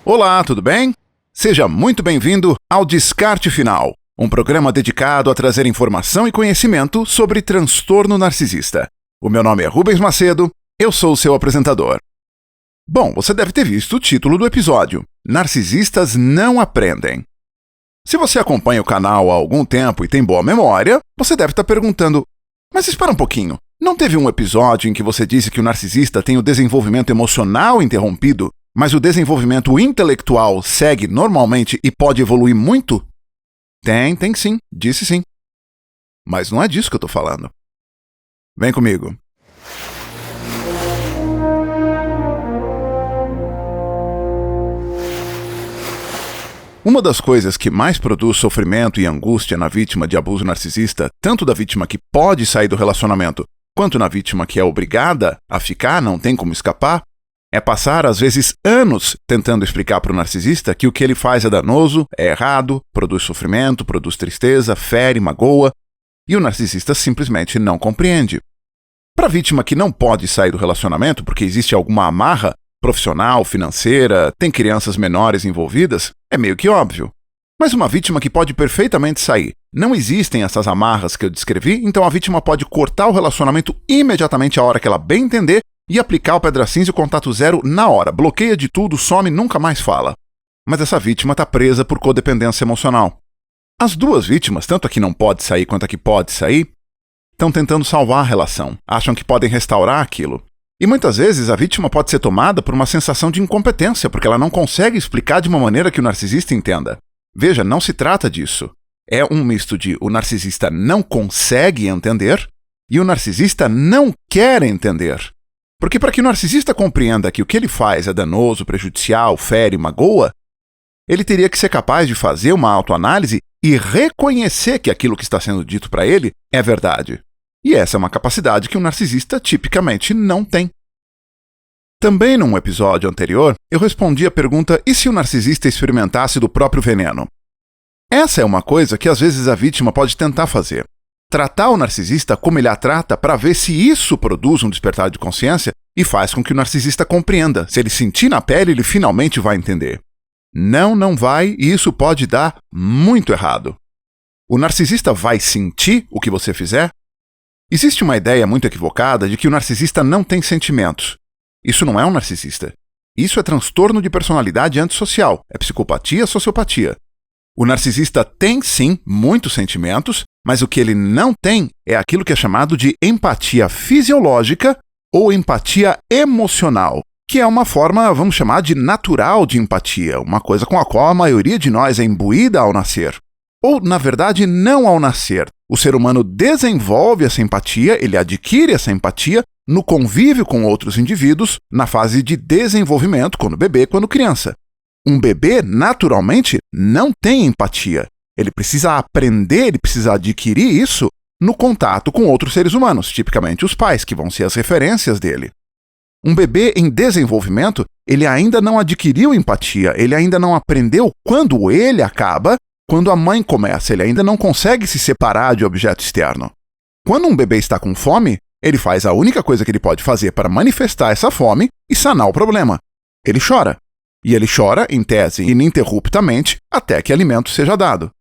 Olá, tudo bem? Seja muito bem-vindo ao Descarte Final, um programa dedicado a trazer informação e conhecimento sobre transtorno narcisista. O meu nome é Rubens Macedo, eu sou o seu apresentador. Bom, você deve ter visto o título do episódio, Narcisistas Não Aprendem. Se você acompanha o canal há algum tempo e tem boa memória, você deve estar perguntando, mas espera um pouquinho, não teve um episódio em que você disse que o narcisista tem o desenvolvimento emocional interrompido, mas o desenvolvimento intelectual segue normalmente e pode evoluir muito? Tem sim, disse sim. Mas não é disso que eu estou falando. Vem comigo. Uma das coisas que mais produz sofrimento e angústia na vítima de abuso narcisista, tanto da vítima que pode sair do relacionamento, quanto na vítima que é obrigada a ficar, não tem como escapar, é passar, às vezes, anos tentando explicar para o narcisista que o que ele faz é danoso, é errado, produz sofrimento, produz tristeza, fere, magoa, e o narcisista simplesmente não compreende. Para a vítima que não pode sair do relacionamento porque existe alguma amarra profissional, financeira, tem crianças menores envolvidas, é meio que óbvio. Mas uma vítima que pode perfeitamente sair, não existem essas amarras que eu descrevi, então a vítima pode cortar o relacionamento imediatamente a hora que ela bem entender e aplicar o pedra cinza e o contato zero na hora, bloqueia de tudo, some, nunca mais fala. Mas essa vítima está presa por codependência emocional. As duas vítimas, tanto a que não pode sair quanto a que pode sair, estão tentando salvar a relação, acham que podem restaurar aquilo. E muitas vezes a vítima pode ser tomada por uma sensação de incompetência, porque ela não consegue explicar de uma maneira que o narcisista entenda. Veja, não se trata disso. É um misto de o narcisista não consegue entender e o narcisista não quer entender. Porque para que o narcisista compreenda que o que ele faz é danoso, prejudicial, fere, magoa, ele teria que ser capaz de fazer uma autoanálise e reconhecer que aquilo que está sendo dito para ele é verdade. E essa é uma capacidade que o narcisista tipicamente não tem. Também num episódio anterior, eu respondi a pergunta e se o narcisista experimentasse do próprio veneno? Essa é uma coisa que às vezes a vítima pode tentar fazer. Tratar o narcisista como ele a trata para ver se isso produz um despertar de consciência e faz com que o narcisista compreenda. Se ele sentir na pele, ele finalmente vai entender. Não vai e isso pode dar muito errado. O narcisista vai sentir o que você fizer? Existe uma ideia muito equivocada de que o narcisista não tem sentimentos. Isso não é um narcisista. Isso é transtorno de personalidade antissocial, é psicopatia, sociopatia. O narcisista tem sim muitos sentimentos, mas o que ele não tem é aquilo que é chamado de empatia fisiológica ou empatia emocional, que é uma forma, vamos chamar de natural de empatia, uma coisa com a qual a maioria de nós é imbuída ao nascer. Ou, na verdade, não ao nascer. O ser humano desenvolve essa empatia, ele adquire essa empatia no convívio com outros indivíduos, na fase de desenvolvimento, quando bebê, quando criança. Um bebê, naturalmente, não tem empatia. Ele precisa aprender, ele precisa adquirir isso no contato com outros seres humanos, tipicamente os pais, que vão ser as referências dele. Um bebê em desenvolvimento, ele ainda não adquiriu empatia, ele ainda não aprendeu quando ele acaba. Quando a mãe começa, ele ainda não consegue se separar de objeto externo. Quando um bebê está com fome, ele faz a única coisa que ele pode fazer para manifestar essa fome e sanar o problema. Ele chora. E ele chora, em tese, ininterruptamente, até que alimento seja dado.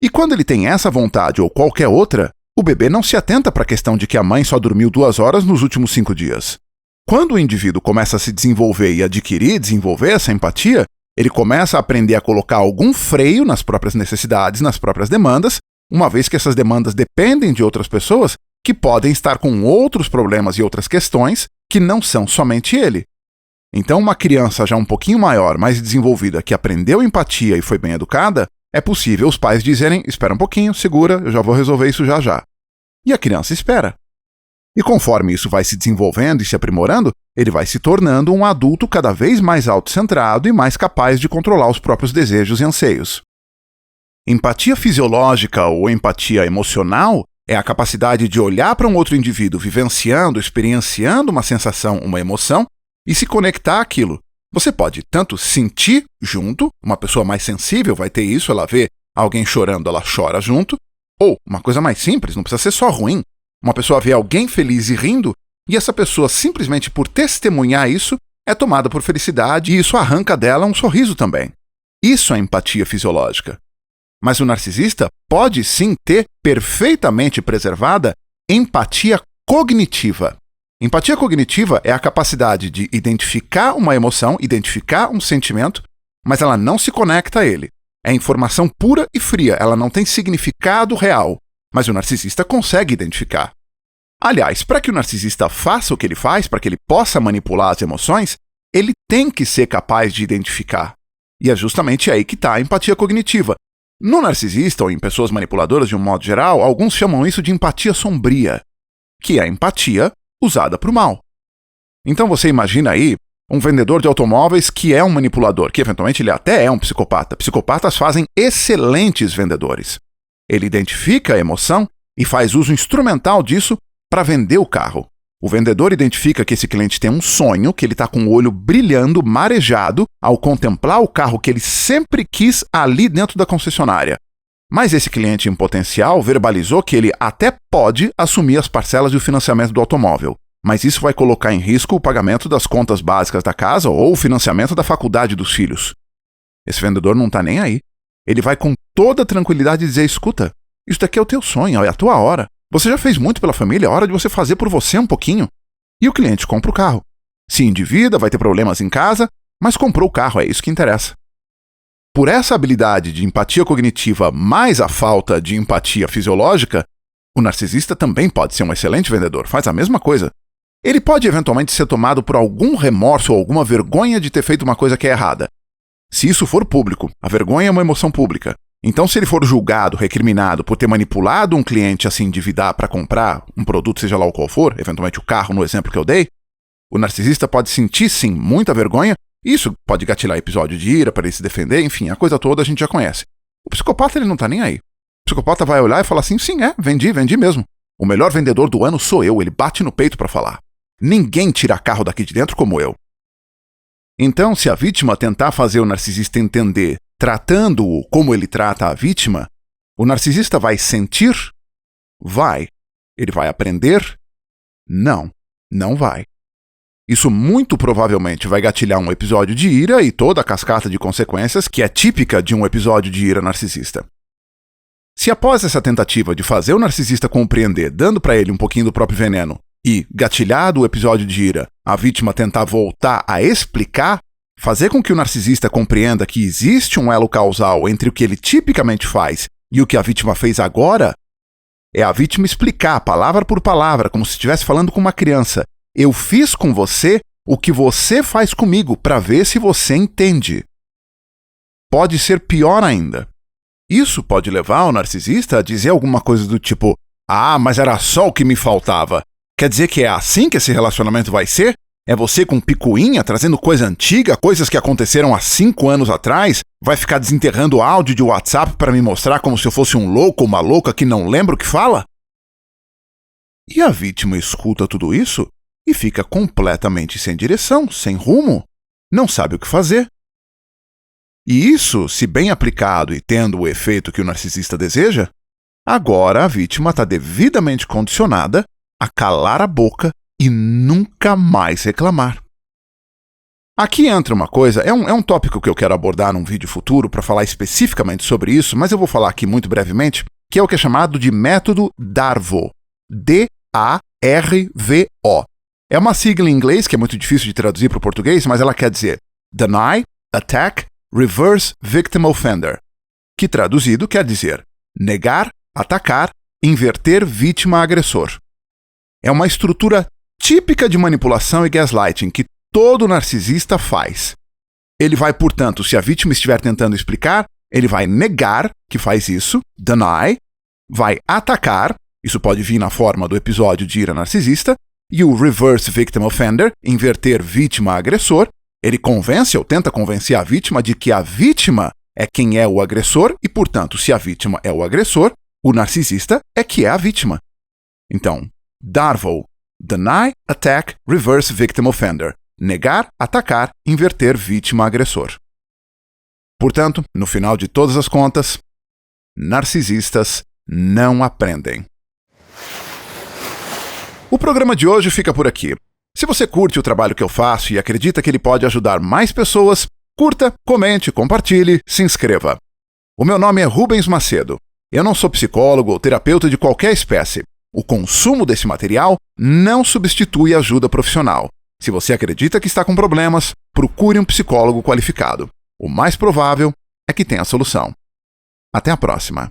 E quando ele tem essa vontade ou qualquer outra, o bebê não se atenta para a questão de que a mãe só dormiu 2 horas nos últimos 5 dias. Quando o indivíduo começa a se desenvolver e desenvolver essa empatia, ele começa a aprender a colocar algum freio nas próprias necessidades, nas próprias demandas, uma vez que essas demandas dependem de outras pessoas que podem estar com outros problemas e outras questões que não são somente ele. Então, uma criança já um pouquinho maior, mais desenvolvida, que aprendeu empatia e foi bem educada, é possível os pais dizerem, espera um pouquinho, segura, eu já vou resolver isso já já. E a criança espera. E conforme isso vai se desenvolvendo e se aprimorando, ele vai se tornando um adulto cada vez mais autocentrado e mais capaz de controlar os próprios desejos e anseios. Empatia fisiológica ou empatia emocional é a capacidade de olhar para um outro indivíduo vivenciando, experienciando uma sensação, uma emoção, e se conectar àquilo. Você pode tanto sentir junto, uma pessoa mais sensível vai ter isso, ela vê alguém chorando, ela chora junto, ou uma coisa mais simples, não precisa ser só ruim. Uma pessoa vê alguém feliz e rindo, e essa pessoa, simplesmente por testemunhar isso, é tomada por felicidade e isso arranca dela um sorriso também. Isso é empatia fisiológica. Mas o narcisista pode sim ter perfeitamente preservada empatia cognitiva. Empatia cognitiva é a capacidade de identificar uma emoção, identificar um sentimento, mas ela não se conecta a ele. É informação pura e fria, ela não tem significado real, mas o narcisista consegue identificar. Aliás, para que o narcisista faça o que ele faz, para que ele possa manipular as emoções, ele tem que ser capaz de identificar. E é justamente aí que está a empatia cognitiva. No narcisista, ou em pessoas manipuladoras de um modo geral, alguns chamam isso de empatia sombria, que é a empatia usada para o mal. Então você imagina aí um vendedor de automóveis que é um manipulador, que eventualmente ele até é um psicopata. Psicopatas fazem excelentes vendedores. Ele identifica a emoção e faz uso instrumental disso para vender o carro. O vendedor identifica que esse cliente tem um sonho, que ele está com o olho brilhando, marejado, ao contemplar o carro que ele sempre quis ali dentro da concessionária. Mas esse cliente em potencial verbalizou que ele até pode assumir as parcelas e o financiamento do automóvel, mas isso vai colocar em risco o pagamento das contas básicas da casa ou o financiamento da faculdade dos filhos. Esse vendedor não está nem aí. Ele vai com toda tranquilidade dizer, escuta, isso daqui é o teu sonho, é a tua hora. Você já fez muito pela família, é hora de você fazer por você um pouquinho. E o cliente compra o carro. Se endivida, vai ter problemas em casa, mas comprou o carro, é isso que interessa. Por essa habilidade de empatia cognitiva mais a falta de empatia fisiológica, o narcisista também pode ser um excelente vendedor, faz a mesma coisa. Ele pode eventualmente ser tomado por algum remorso ou alguma vergonha de ter feito uma coisa que é errada. Se isso for público, a vergonha é uma emoção pública. Então, se ele for julgado, recriminado por ter manipulado um cliente a se endividar para comprar um produto, seja lá o qual for, eventualmente o carro no exemplo que eu dei, o narcisista pode sentir, sim, muita vergonha. Isso pode gatilhar episódio de ira para ele se defender, enfim, a coisa toda a gente já conhece. O psicopata, ele não tá nem aí. O psicopata vai olhar e falar assim, sim, vendi mesmo. O melhor vendedor do ano sou eu, ele bate no peito para falar. Ninguém tira carro daqui de dentro como eu. Então, se a vítima tentar fazer o narcisista entender, tratando-o como ele trata a vítima, o narcisista vai sentir? Vai. Ele vai aprender? Não vai. Isso muito provavelmente vai gatilhar um episódio de ira e toda a cascata de consequências que é típica de um episódio de ira narcisista. Se após essa tentativa de fazer o narcisista compreender, dando para ele um pouquinho do próprio veneno, e, gatilhado o episódio de ira, a vítima tentar voltar a explicar, fazer com que o narcisista compreenda que existe um elo causal entre o que ele tipicamente faz e o que a vítima fez agora, é a vítima explicar palavra por palavra, como se estivesse falando com uma criança. Eu fiz com você o que você faz comigo para ver se você entende. Pode ser pior ainda. Isso pode levar o narcisista a dizer alguma coisa do tipo, mas era só o que me faltava. Quer dizer que é assim que esse relacionamento vai ser? É você com picuinha, trazendo coisa antiga, coisas que aconteceram há 5 anos atrás? Vai ficar desenterrando áudio de WhatsApp para me mostrar como se eu fosse um louco ou uma louca que não lembra o que fala? E a vítima escuta tudo isso e fica completamente sem direção, sem rumo, não sabe o que fazer. E isso, se bem aplicado e tendo o efeito que o narcisista deseja, agora a vítima está devidamente condicionada a calar a boca e nunca mais reclamar. Aqui entra uma coisa, é um tópico que eu quero abordar num vídeo futuro para falar especificamente sobre isso, mas eu vou falar aqui muito brevemente, que é o que é chamado de método DARVO. D-A-R-V-O. É uma sigla em inglês que é muito difícil de traduzir para o português, mas ela quer dizer Deny, Attack, Reverse Victim Offender, que traduzido quer dizer negar, atacar, inverter vítima-agressor. É uma estrutura típica de manipulação e gaslighting que todo narcisista faz. Ele vai, portanto, se a vítima estiver tentando explicar, ele vai negar que faz isso, deny, vai atacar, isso pode vir na forma do episódio de ira narcisista, e o reverse victim offender, inverter vítima-agressor, ele convence ou tenta convencer a vítima de que a vítima é quem é o agressor e, portanto, se a vítima é o agressor, o narcisista é que é a vítima. Então, DARVO, Deny, Attack, Reverse Victim Offender. Negar, atacar, inverter vítima-agressor. Portanto, no final de todas as contas, narcisistas não aprendem. O programa de hoje fica por aqui. Se você curte o trabalho que eu faço e acredita que ele pode ajudar mais pessoas, curta, comente, compartilhe, se inscreva. O meu nome é Rubens Macedo. Eu não sou psicólogo ou terapeuta de qualquer espécie. O consumo desse material não substitui ajuda profissional. Se você acredita que está com problemas, procure um psicólogo qualificado. O mais provável é que tenha a solução. Até a próxima.